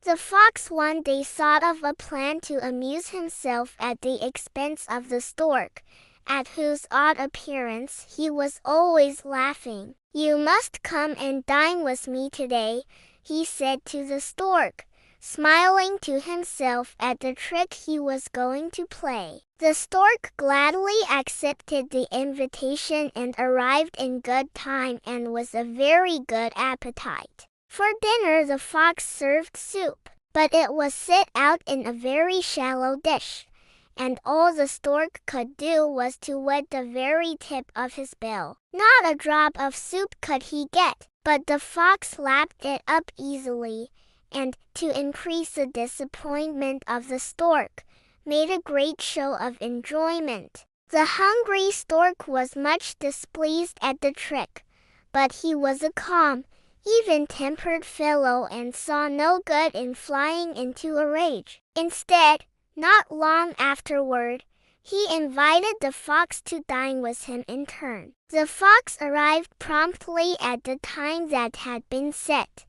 The fox one day thought of a plan to amuse himself at the expense of the stork, at whose odd appearance he was always laughing. "You must come and dine with me today," he said to the stork, smiling to himself at the trick he was going to play. The stork gladly accepted the invitation and arrived in good time and with a very good appetite. For dinner the fox served soup, but it was set out in a very shallow dish, and all the stork could do was to wet the very tip of his bill. Not a drop of soup could he get, but the fox lapped it up easily, and, to increase the disappointment of the stork, made a great show of enjoyment. The hungry stork was much displeased at the trick, but he was a calm, even-tempered fellow and saw no good in flying into a rage. Instead, not long afterward, he invited the fox to dine with him in turn. The fox arrived promptly at the time that had been set,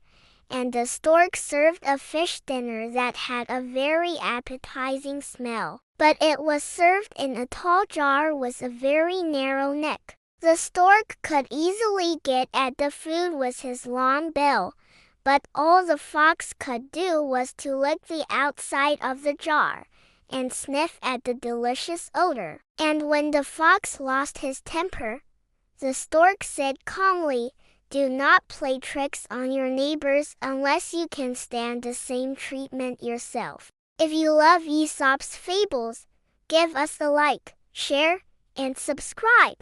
and the stork served a fish dinner that had a very appetizing smell, but it was served in a tall jar with a very narrow neck. The stork could easily get at the food with his long bill, but all the fox could do was to lick the outside of the jar and sniff at the delicious odor. And when the fox lost his temper, the stork said calmly, "Do not play tricks on your neighbors unless you can stand the same treatment yourself. If you love Aesop's fables, give us a like, share, and subscribe."